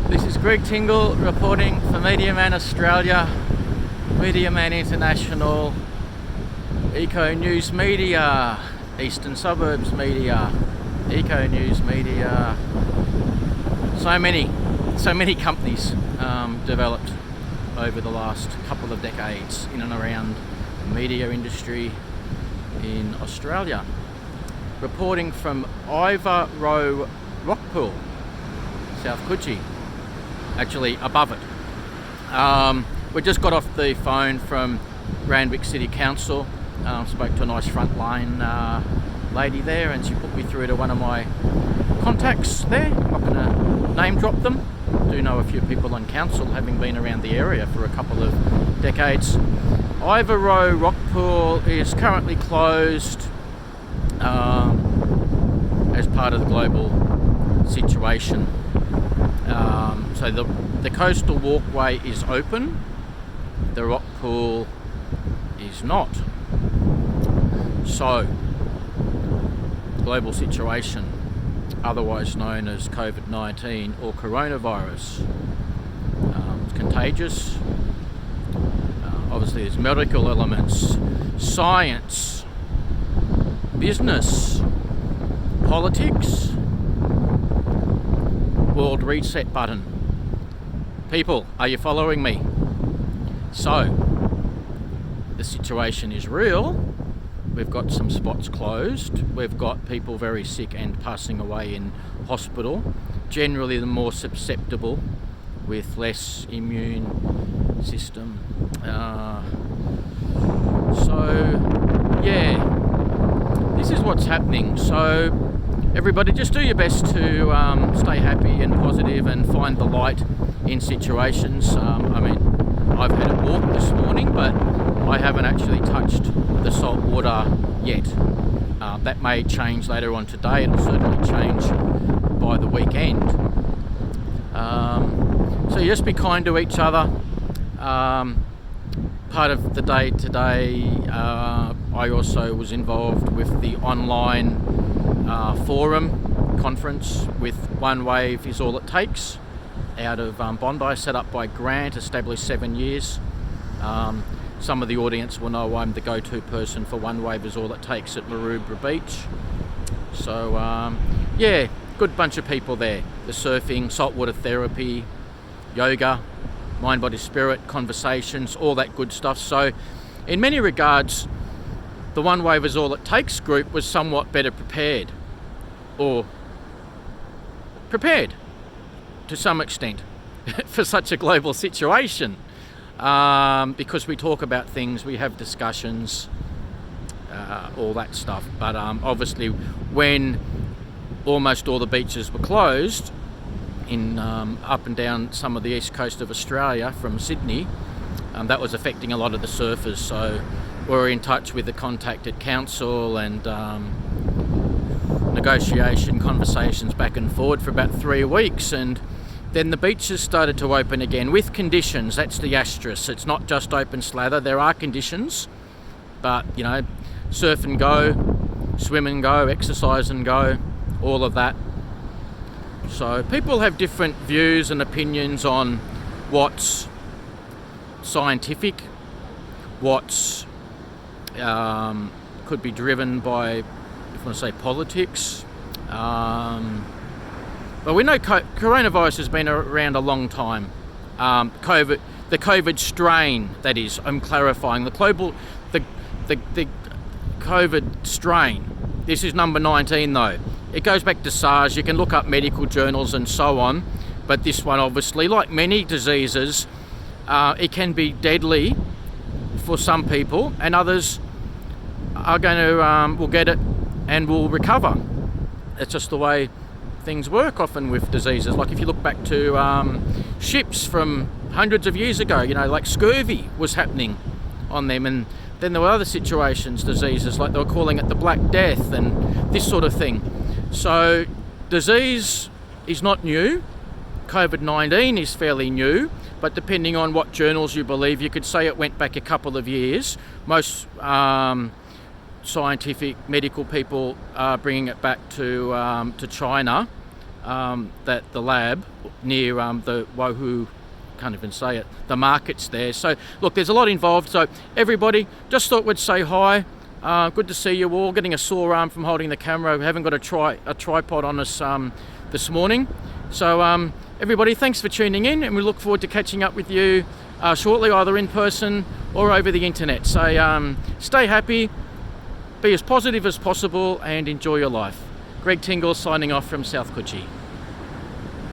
This is Greg Tingle reporting for Media Man Australia, Media Man International, Eco News Media, Eastern Suburbs Media, Eco News Media. So many companies developed over the last couple of decades in and around the media industry in Australia. Reporting from Ivor Row Rockpool, South Coogee, actually above it. We just got off the phone from Randwick City Council, spoke to a nice frontline lady there, and she put me through to one of my contacts there. I'm not going to name drop them. I do know a few people on council, having been around the area for a couple of decades. Ivor Row Rockpool is currently closed as part of the global situation. So the coastal walkway is open, the rock pool is not. So, global situation, otherwise known as COVID-19 or coronavirus. It's contagious. Obviously there's medical elements, science, business, politics, world reset button. People, are you following me? So, the situation is real. We've got some spots closed. We've got people very sick and passing away in hospital. Generally the more susceptible with less immune system. This is what's happening. So everybody just do your best to stay happy and positive and find the light in situations. I've had a walk this morning, but I haven't actually touched the salt water yet. That may change later on today. It'll certainly change by the weekend. So just be kind to each other. Part of the day today, I also was involved with the online forum conference with One Wave is All It Takes out of Bondi, set up by Grant, established 7 years. Some of the audience will know I'm the go-to person for One Wave is All It Takes at Maroubra Beach. So good bunch of people there. The surfing, saltwater therapy, yoga, mind, body, spirit, conversations, all that good stuff. So in many regards, the One Wave is All It Takes group was somewhat better prepared, or prepared to some extent for such a global situation, because we talk about things, we have discussions, all that stuff. But obviously when almost all the beaches were closed in up and down some of the east coast of Australia from Sydney, that was affecting a lot of the surfers. So we're in touch with the contacted council and negotiation conversations back and forward for about 3 weeks, and then the beaches started to open again with conditions. That's the asterisk. It's not just open slather. There are conditions, but surf and go, swim and go, exercise and go, all of that. So people have different views and opinions on what's scientific, what's could be driven by, if I want to say, politics. But we know coronavirus has been around a long time. The COVID strain, that is, I'm clarifying, the COVID strain. This is number 19 though. It goes back to SARS. You can look up medical journals and so on, but this one obviously, like many diseases, it can be deadly for some people, and others are going to will get it and will recover. It's just the way things work often with diseases. Like if you look back to ships from hundreds of years ago, like scurvy was happening on them, and then there were other situations, diseases, like they were calling it the Black Death and this sort of thing. So disease is not new. COVID-19 is fairly new, but depending on what journals you believe, you could say it went back a couple of years. Most scientific medical people are bringing it back to China that the lab near the Wohu, can't even say it, the market's there. So look, there's a lot involved. So everybody, just thought we'd say hi. Good to see you all. Getting a sore arm from holding the camera. We haven't got a tripod on us this morning. So everybody, thanks for tuning in, and we look forward to catching up with you shortly, either in person or over the internet. So stay happy, be as positive as possible, and enjoy your life. Greg Tingle signing off from South Coogee.